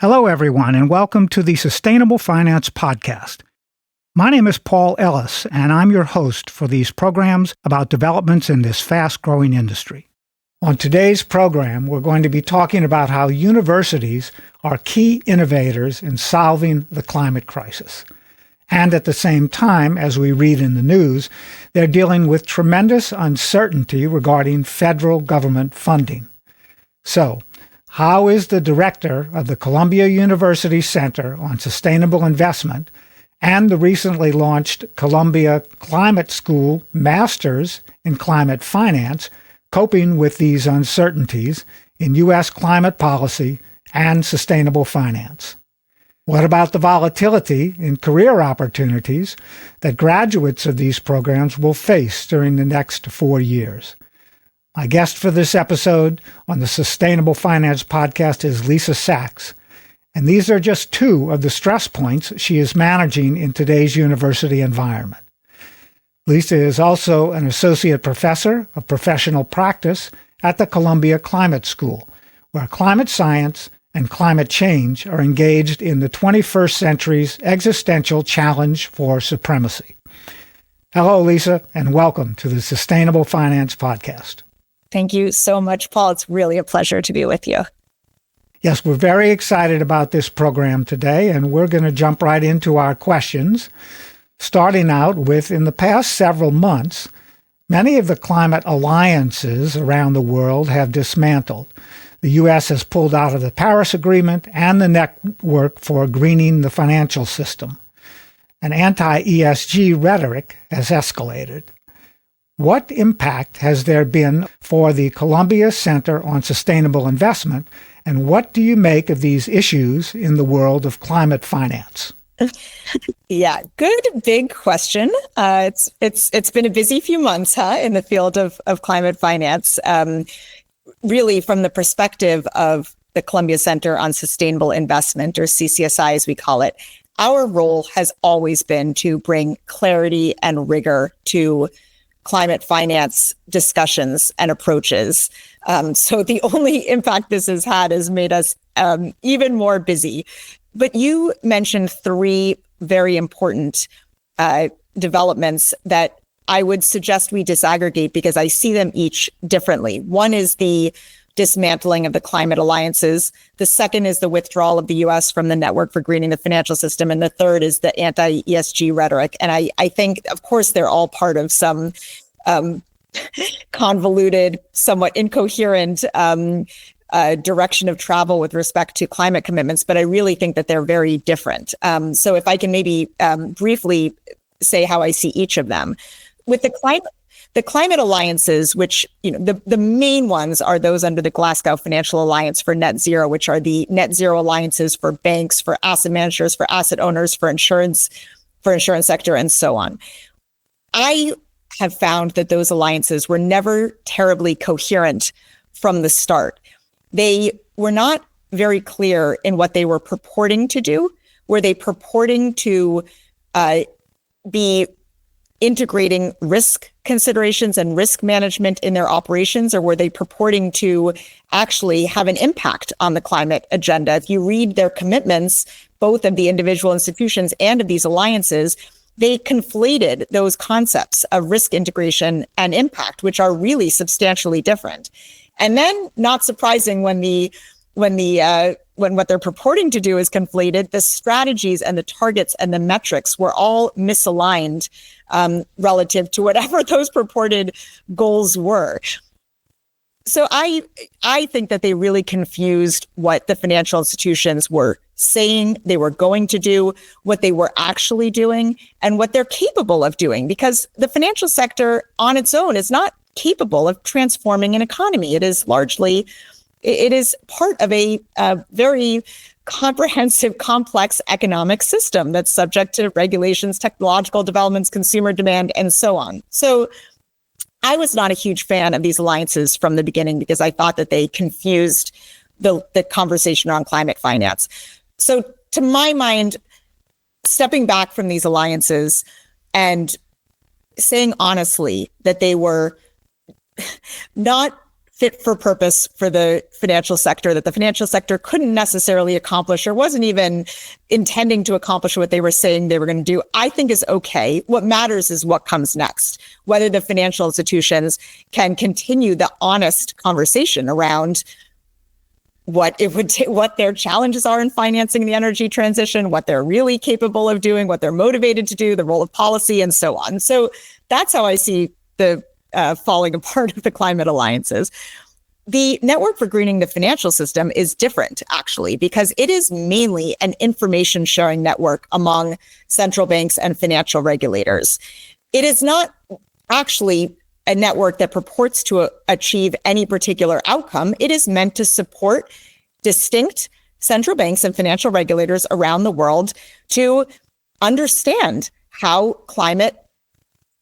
Hello, everyone, and welcome to the Sustainable Finance Podcast. My name is Paul Ellis, and I'm your host for these programs about developments in this fast-growing industry. On today's program, we're going to be talking about how universities are key innovators in solving the climate crisis. And at the same time, as we read in the news, they're dealing with tremendous uncertainty regarding federal government funding. So, how is the director of the Columbia University Center on Sustainable Investment and the recently launched Columbia Climate School Masters in Climate Finance coping with these uncertainties in U.S. climate policy and sustainable finance? What about the volatility in career opportunities that graduates of these programs will face during the next 4 years? My guest for this episode on the Sustainable Finance Podcast is Lisa Sachs, and these are just two of the stress points she is managing in today's university environment. Lisa is also an associate professor of professional practice at the Columbia Climate School, where climate science and climate change are engaged in the 21st century's existential challenge for supremacy. Hello, Lisa, and welcome to the Sustainable Finance Podcast. Thank you so much, Paul. It's really a pleasure to be with you. Yes, we're very excited about this program today, and we're going to jump right into our questions, starting out with, in the past several months, many of the climate alliances around the world have dismantled. The U.S. has pulled out of the Paris Agreement and the Network for Greening the Financial System. An anti-ESG rhetoric has escalated. What impact has there been for the Columbia Center on Sustainable Investment, and what do you make of these issues in the world of climate finance? Yeah, good big question. It's been a busy few months, in the field of climate finance. Really, from the perspective of the Columbia Center on Sustainable Investment, or CCSI as we call it, our role has always been to bring clarity and rigor to climate finance discussions and approaches. So the only impact this has had has made us even more busy. But you mentioned three very important developments that I would suggest we disaggregate because I see them each differently. One is the dismantling of the climate alliances. The second is the withdrawal of the U.S. from the Network for Greening the Financial System. And the third is the anti-ESG rhetoric. And I think, of course, they're all part of some convoluted, somewhat incoherent direction of travel with respect to climate commitments. But I really think that they're very different. So if I can maybe briefly say how I see each of them. With the climate alliances, which, the main ones are those under the Glasgow Financial Alliance for Net Zero, which are the net zero alliances for banks, for asset managers, for asset owners, for insurance sector, and so on. I have found that those alliances were never terribly coherent from the start. They were not very clear in what they were purporting to do. Were they purporting to be integrating risk considerations and risk management in their operations, or were they purporting to actually have an impact on the climate agenda? If you read their commitments, both of the individual institutions and of these alliances, they conflated those concepts of risk integration and impact, which are really substantially different. And then, not surprising, when what they're purporting to do is conflated, the strategies and the targets and the metrics were all misaligned relative to whatever those purported goals were. So I think that they really confused what the financial institutions were saying they were going to do, what they were actually doing, and what they're capable of doing, because the financial sector on its own is not capable of transforming an economy. It is part of a very comprehensive, complex economic system that's subject to regulations, technological developments, consumer demand, and so on. So I was not a huge fan of these alliances from the beginning because I thought that they confused the conversation on climate finance. So to my mind, stepping back from these alliances and saying honestly that they were not fit for purpose for the financial sector, that the financial sector couldn't necessarily accomplish or wasn't even intending to accomplish what they were saying they were going to do, I think is okay. What matters is what comes next, whether the financial institutions can continue the honest conversation around what their challenges are in financing the energy transition, what they're really capable of doing, what they're motivated to do, the role of policy, and so on. So that's how I see the falling apart of the climate alliances. The Network for Greening the Financial System is different, actually, because it is mainly an information sharing network among central banks and financial regulators. It is not actually a network that purports to achieve any particular outcome. It is meant to support distinct central banks and financial regulators around the world to understand how climate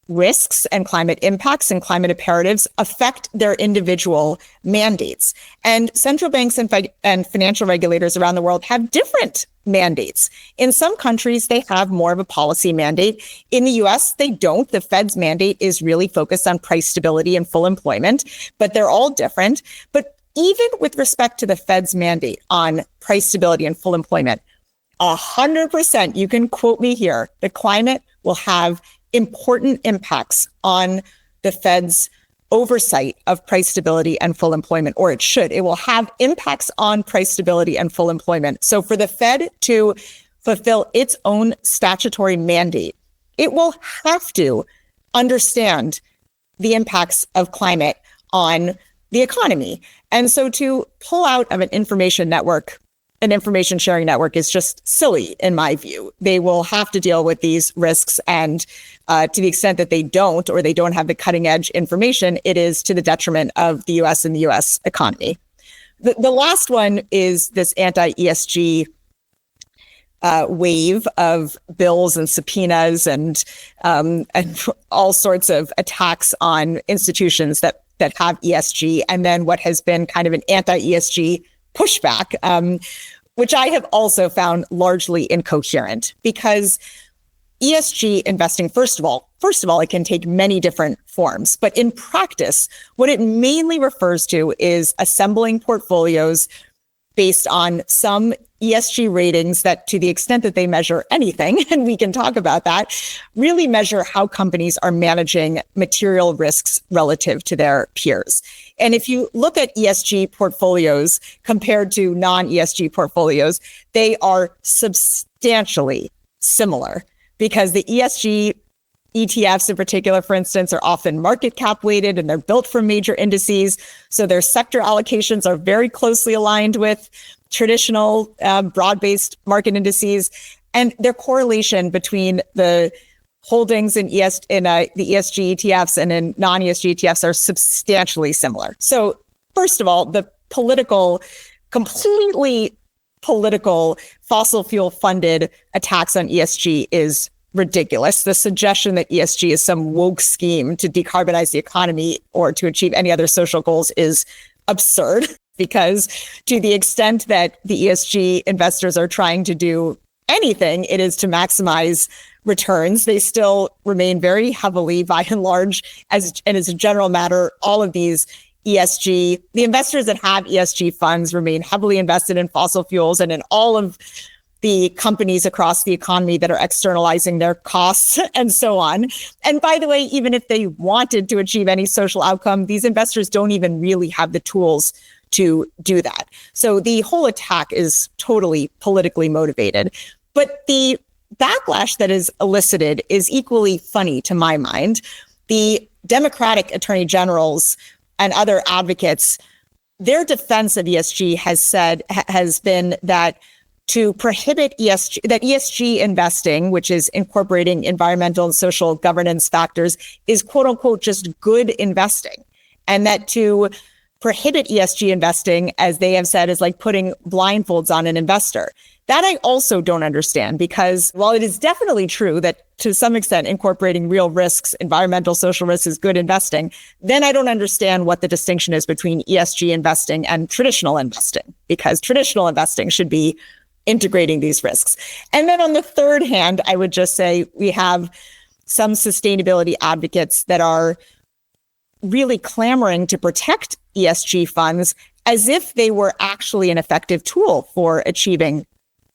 risks and climate impacts and climate imperatives affect their individual mandates. And central banks and financial regulators around the world have different mandates. In some countries, they have more of a policy mandate. In the US, they don't. The Fed's mandate is really focused on price stability and full employment, but they're all different. But even with respect to the Fed's mandate on price stability and full employment, 100%, you can quote me here, the climate will have important impacts on the Fed's oversight of price stability and full employment, or it should. It will have impacts on price stability and full employment. So for the Fed to fulfill its own statutory mandate, it will have to understand the impacts of climate on the economy. And so to pull out of an information network, an information sharing network, is just silly in my view. They will have to deal with these risks, and to the extent that they don't, or they don't have the cutting edge information, it is to the detriment of the US and the US economy. The last one is this anti-ESG wave of bills and subpoenas and all sorts of attacks on institutions that have ESG, and then what has been kind of an anti-ESG pushback, which I have also found largely incoherent, because ESG investing, first of all, it can take many different forms. But in practice, what it mainly refers to is assembling portfolios based on some ESG ratings that, to the extent that they measure anything, and we can talk about that, really measure how companies are managing material risks relative to their peers. And if you look at ESG portfolios compared to non-ESG portfolios, they are substantially similar, because the ESG ETFs in particular, for instance, are often market cap weighted and they're built from major indices. So their sector allocations are very closely aligned with traditional broad-based market indices. And their correlation between the holdings in the ESG ETFs and in non-ESG ETFs are substantially similar. So first of all, the completely political fossil fuel funded attacks on ESG is ridiculous. The suggestion that ESG is some woke scheme to decarbonize the economy or to achieve any other social goals is absurd, because to the extent that the ESG investors are trying to do anything, it is to maximize returns. They still remain very heavily, by and large, as a general matter, all of these the investors that have ESG funds remain heavily invested in fossil fuels and in all of the companies across the economy that are externalizing their costs and so on. And by the way, even if they wanted to achieve any social outcome, these investors don't even really have the tools to do that. So the whole attack is totally politically motivated. But the backlash that is elicited is equally funny to my mind. The Democratic attorney generals and other advocates, their defense of ESG has been that to prohibit ESG investing, which is incorporating environmental and social governance factors, is quote unquote just good investing. And that to prohibit ESG investing, as they have said, is like putting blindfolds on an investor. That I also don't understand, because while it is definitely true that to some extent incorporating real risks, environmental, social risks, is good investing, then I don't understand what the distinction is between ESG investing and traditional investing, because traditional investing should be integrating these risks. And then on the third hand, I would just say we have some sustainability advocates that are really clamoring to protect ESG funds as if they were actually an effective tool for achieving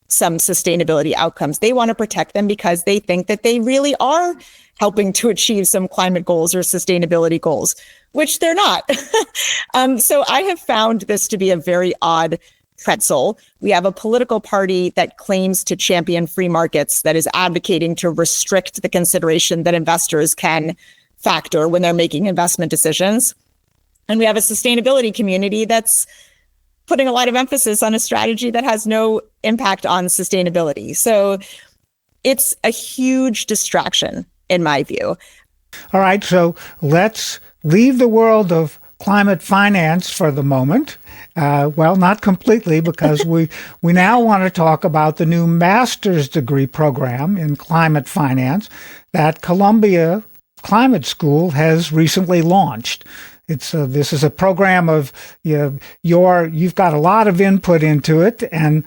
some sustainability outcomes. They want to protect them because they think that they really are helping to achieve some climate goals or sustainability goals, which they're not. So I have found this to be a very odd pretzel. We have a political party that claims to champion free markets that is advocating to restrict the consideration that investors can factor when they're making investment decisions. And we have a sustainability community that's putting a lot of emphasis on a strategy that has no impact on sustainability. So it's a huge distraction, in my view. All right, so let's leave the world of climate finance for the moment. Well, not completely, because we now want to talk about the new master's degree program in climate finance that Columbia Climate School has recently launched. This is a program of you've got a lot of input into it, and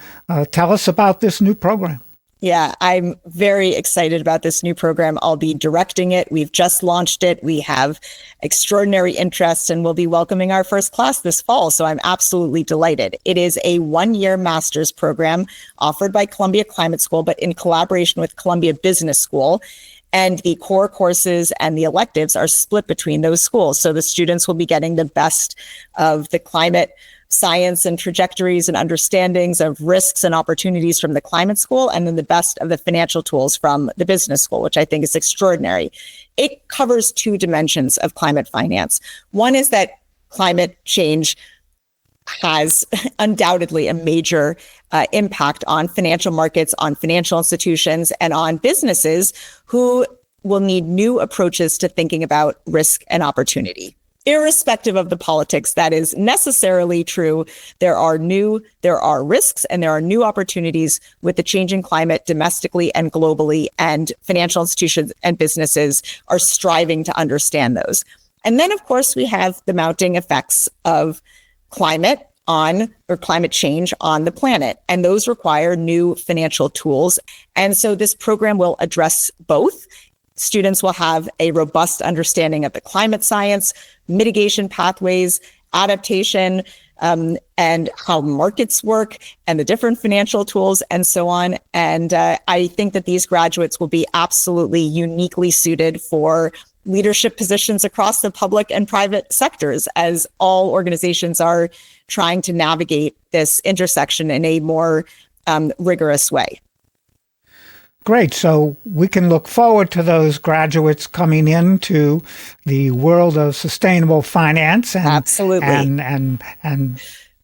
tell us about this new program. Yeah, I'm very excited about this new program. I'll be directing it. We've just launched it. We have extraordinary interest, and we'll be welcoming our first class this fall. So I'm absolutely delighted. It is a one-year master's program offered by Columbia Climate School, but in collaboration with Columbia Business School. And the core courses and the electives are split between those schools. So the students will be getting the best of the climate science and trajectories and understandings of risks and opportunities from the climate school, and then the best of the financial tools from the business school, which I think is extraordinary. It covers two dimensions of climate finance. One is that climate change has undoubtedly a major impact on financial markets, on financial institutions, and on businesses who will need new approaches to thinking about risk and opportunity. Irrespective of the politics, that is necessarily true. There are risks and there are new opportunities with the changing climate domestically and globally, and financial institutions and businesses are striving to understand those. And then, of course, we have the mounting effects of climate change on the planet. And those require new financial tools. And so this program will address both. Students will have a robust understanding of the climate science, mitigation pathways, adaptation, and how markets work, and the different financial tools, and so on. And I think that these graduates will be absolutely uniquely suited for leadership positions across the public and private sectors, as all organizations are trying to navigate this intersection in a more rigorous way. Great. So we can look forward to those graduates coming into the world of sustainable finance and absolutely and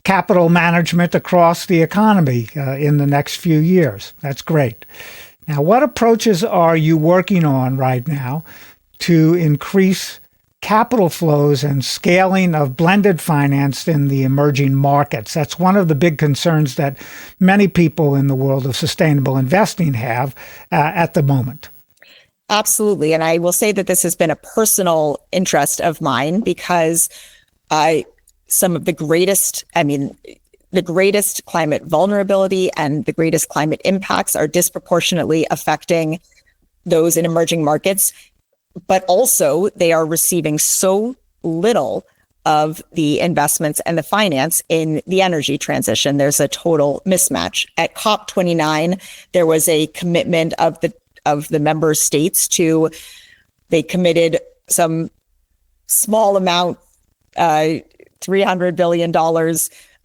capital management across the economy in the next few years. That's great. Now, what approaches are you working on right now to increase capital flows and scaling of blended finance in the emerging markets? That's one of the big concerns that many people in the world of sustainable investing have at the moment. Absolutely. And I will say that this has been a personal interest of mine, because some of the greatest climate vulnerability and the greatest climate impacts are disproportionately affecting those in emerging markets. But also they are receiving so little of the investments and the finance in the energy transition. There's a total mismatch. At COP29, there was a commitment of the member states they committed some small amount, $300 billion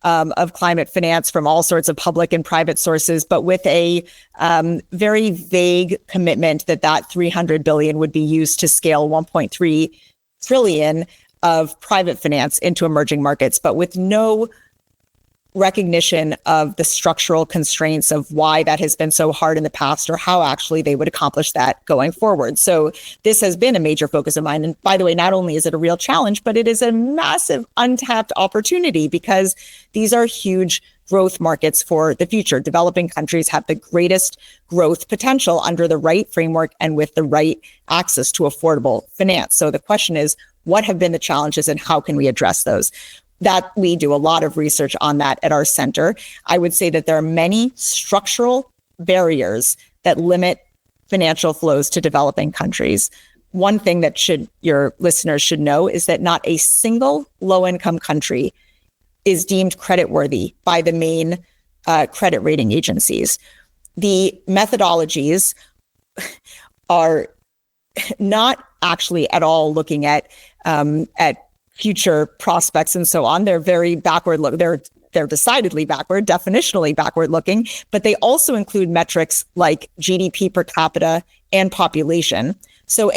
of climate finance from all sorts of public and private sources, but with a very vague commitment that $300 billion would be used to scale 1.3 trillion of private finance into emerging markets, but with no recognition of the structural constraints of why that has been so hard in the past, or how actually they would accomplish that going forward. So this has been a major focus of mine. And by the way, not only is it a real challenge, but it is a massive untapped opportunity, because these are huge growth markets for the future. Developing countries have the greatest growth potential under the right framework and with the right access to affordable finance. So the question is, what have been the challenges and how can we address those? That we do a lot of research on that at our center. I would say that there are many structural barriers that limit financial flows to developing countries. one thing that your listeners should know is that not a single low-income country is deemed creditworthy by the main credit rating agencies. The methodologies are not actually at all looking at future prospects and so on. They're very backward. They're decidedly backward, definitionally backward looking, but they also include metrics like GDP per capita and population. So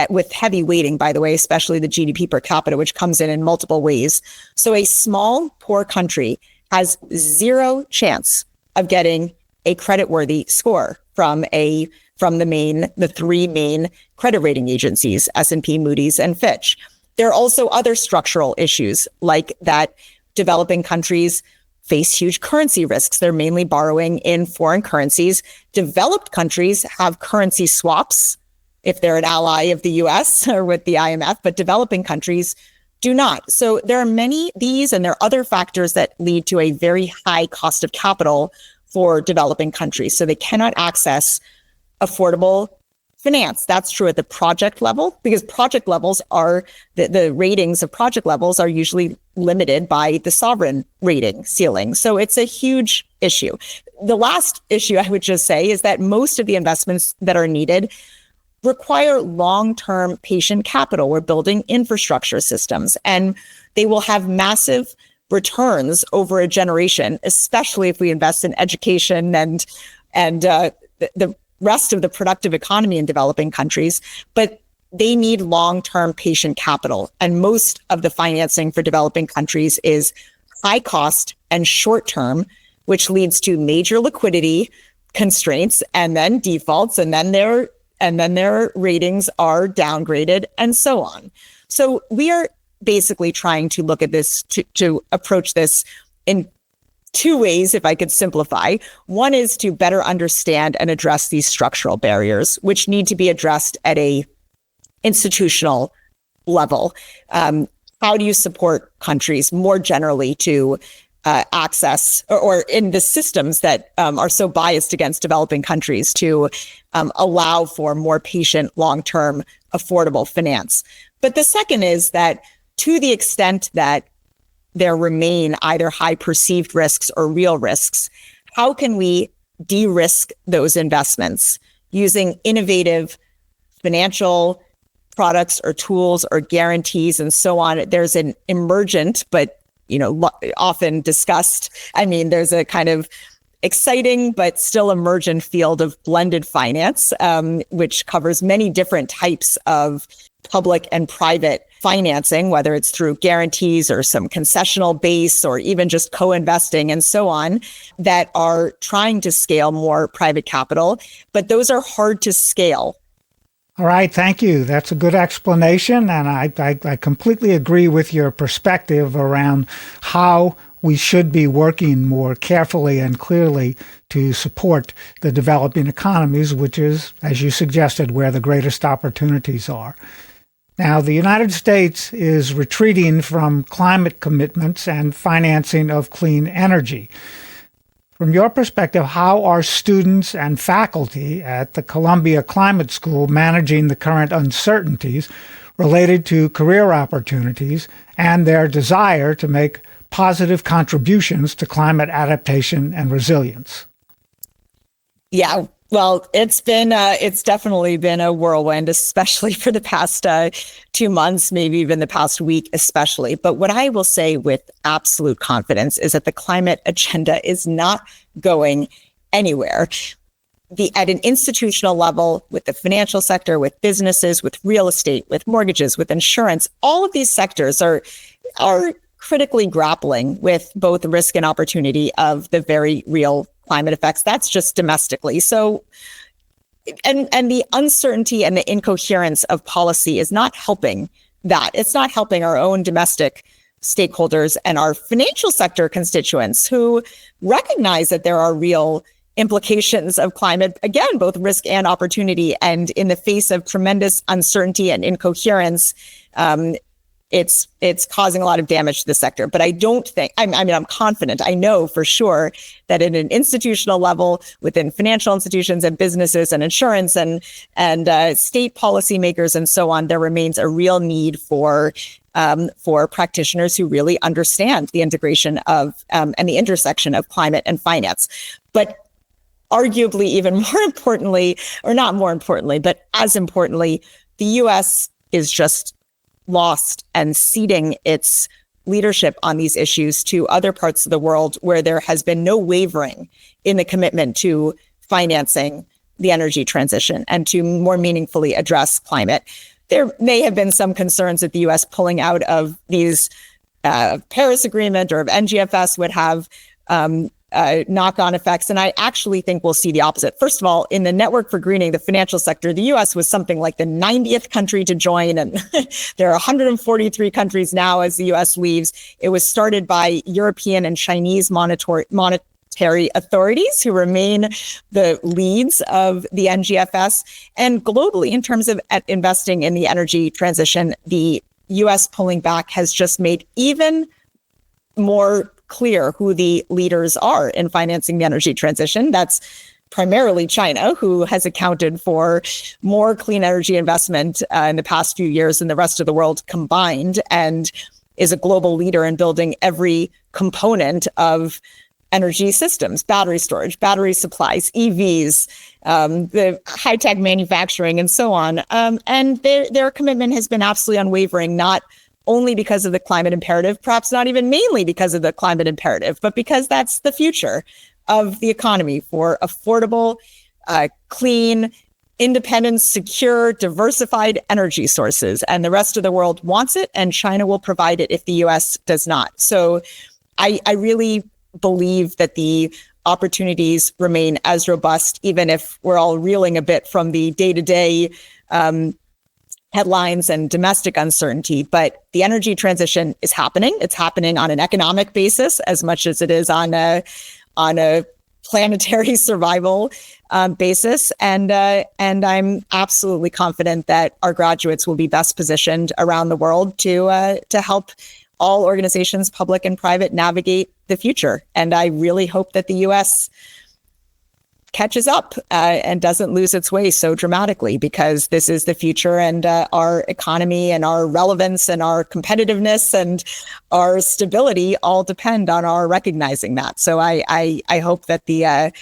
with heavy weighting, by the way, especially the GDP per capita, which comes in multiple ways. So a small, poor country has zero chance of getting a creditworthy score from the three main credit rating agencies, S&P, Moody's, and Fitch. There are also other structural issues like that developing countries face huge currency risks. They're mainly borrowing in foreign currencies. Developed countries have currency swaps if they're an ally of the US or with the IMF, but developing countries do not. So there are these, and there are other factors that lead to a very high cost of capital for developing countries. So they cannot access affordable finance. That's true at the project level, because project levels are, the ratings of project levels are usually limited by the sovereign rating ceiling. So it's a huge issue. The last issue I would just say is that most of the investments that are needed require long-term patient capital. We're building infrastructure systems, and they will have massive returns over a generation, especially if we invest in education and the rest of the productive economy in developing countries. But they need long-term patient capital. And most of the financing for developing countries is high cost and short-term, which leads to major liquidity constraints and then defaults, and then their ratings are downgraded and so on. So we are basically trying to look at this, to approach this in two ways, if I could simplify. One is to better understand and address these structural barriers, which need to be addressed at a institutional level. How do you support countries more generally to access or in the systems that are so biased against developing countries to allow for more patient, long-term, affordable finance? But the second is that to the extent that there remain either high perceived risks or real risks, how can we de-risk those investments using innovative financial products or tools or guarantees and so on? There's an emergent, but often discussed, there's a kind of exciting but still emergent field of blended finance, which covers many different types of public and private financing, whether it's through guarantees or some concessional base or even just co-investing and so on, that are trying to scale more private capital, but those are hard to scale. All right, thank you. That's a good explanation, and I completely agree with your perspective around how we should be working more carefully and clearly to support the developing economies, which is, as you suggested, where the greatest opportunities are. Now, the United States is retreating from climate commitments and financing of clean energy. From your perspective, how are students and faculty at the Columbia Climate School managing the current uncertainties related to career opportunities and their desire to make positive contributions to climate adaptation and resilience? Yeah, well, it's definitely been a whirlwind, especially for the past 2 months, maybe even the past week, especially. But what I will say with absolute confidence is that the climate agenda is not going anywhere. At an institutional level, with the financial sector, with businesses, with real estate, with mortgages, with insurance, all of these sectors are critically grappling with both the risk and opportunity of the very real climate effects. That's just domestically. So, and the uncertainty and the incoherence of policy is not helping that. It's not helping our own domestic stakeholders and our financial sector constituents who recognize that there are real implications of climate, again, both risk and opportunity. And in the face of tremendous uncertainty and incoherence, it's causing a lot of damage to the sector. But I don't think, I'm confident, I know for sure that at an institutional level, within financial institutions and businesses and insurance and state policymakers and so on, there remains a real need for practitioners who really understand the integration of and the intersection of climate and finance. But arguably, even more importantly, or not more importantly, but as importantly, the U.S. is just lost and ceding its leadership on these issues to other parts of the world where there has been no wavering in the commitment to financing the energy transition and to more meaningfully address climate. There may have been some concerns that the U.S. pulling out of these Paris Agreement or of NGFS would have knock-on effects. And I actually think we'll see the opposite. First of all, in the Network for Greening, the financial sector, the U.S. was something like the 90th country to join. And there are 143 countries now as the U.S. leaves. It was started by European and Chinese monetary authorities who remain the leads of the NGFS. And globally, in terms of investing in the energy transition, the U.S. pulling back has just made even more clear who the leaders are in financing the energy transition. That's primarily China, who has accounted for more clean energy investment in the past few years than the rest of the world combined, and is a global leader in building every component of energy systems, battery storage, battery supplies, EVs, the high-tech manufacturing, and so on. And their commitment has been absolutely unwavering, not only because of the climate imperative, perhaps not even mainly because of the climate imperative, but because that's the future of the economy for affordable, clean, independent, secure, diversified energy sources. And the rest of the world wants it, and China will provide it if the U.S. does not. So I really believe that the opportunities remain as robust, even if we're all reeling a bit from the day-to-day headlines and domestic uncertainty. But the energy transition is happening. It's happening on an economic basis as much as it is on a planetary survival basis. And I'm absolutely confident that our graduates will be best positioned around the world to help all organizations, public and private, navigate the future. And I really hope that the U.S. catches up and doesn't lose its way so dramatically, because this is the future, and our economy and our relevance and our competitiveness and our stability all depend on our recognizing that. So I hope that the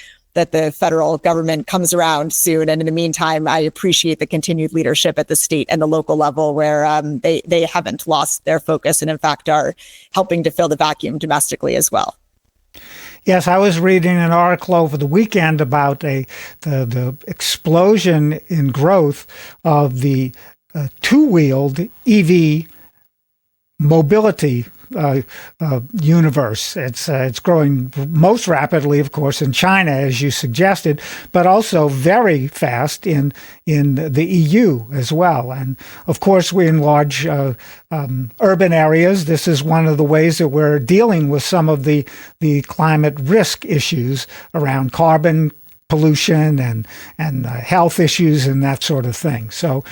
federal government comes around soon. And in the meantime, I appreciate the continued leadership at the state and the local level, where they haven't lost their focus and in fact are helping to fill the vacuum domestically as well. Yes, I was reading an article over the weekend about the explosion in growth of the two-wheeled EV mobility universe. It's growing most rapidly, of course, in China, as you suggested, but also very fast in the EU as well. And of course, we're in large urban areas. This is one of the ways that we're dealing with some of the climate risk issues around carbon pollution and health issues and that sort of thing. So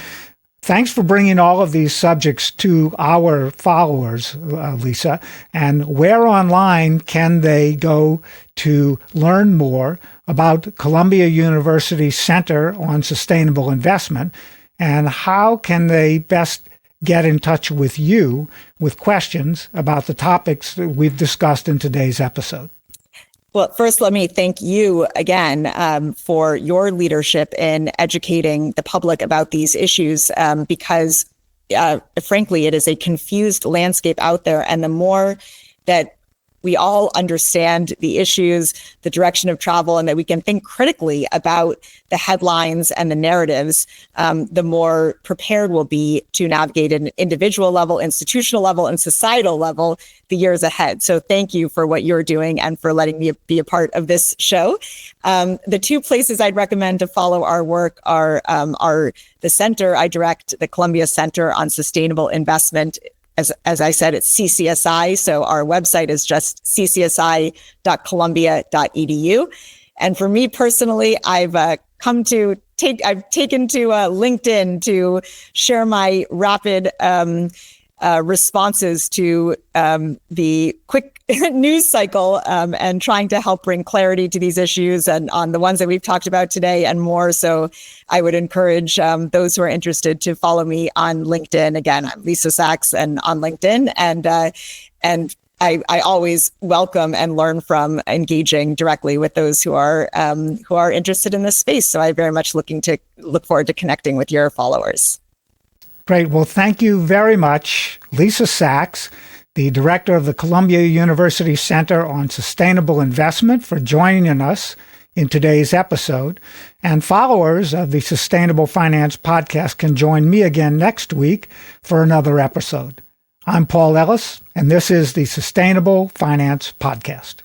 thanks for bringing all of these subjects to our followers, Lisa. And where online can they go to learn more about Columbia University's Center on Sustainable Investment? And how can they best get in touch with you with questions about the topics that we've discussed in today's episode? Well, first, let me thank you again for your leadership in educating the public about these issues, because frankly, it is a confused landscape out there. And the more that we all understand the issues, the direction of travel, and that we can think critically about the headlines and the narratives, the more prepared we'll be to navigate at an individual level, institutional level, and societal level the years ahead. So thank you for what you're doing and for letting me be a part of this show. The two places I'd recommend to follow our work are the center I direct, the Columbia Center on Sustainable Investment. As I said, it's CCSI. So our website is just ccsi.columbia.edu. And for me personally, I've taken to LinkedIn to share my rapid responses to the quick news cycle and trying to help bring clarity to these issues and on the ones that we've talked about today and more. So I would encourage those who are interested to follow me on LinkedIn. Again, I'm Lisa Sachs and on LinkedIn. And I always welcome and learn from engaging directly with those who are interested in this space. So I very much look forward to connecting with your followers. Great. Well, thank you very much, Lisa Sachs, the director of the Columbia University Center on Sustainable Investment, for joining us in today's episode. And followers of the Sustainable Finance Podcast can join me again next week for another episode. I'm Paul Ellis, and this is the Sustainable Finance Podcast.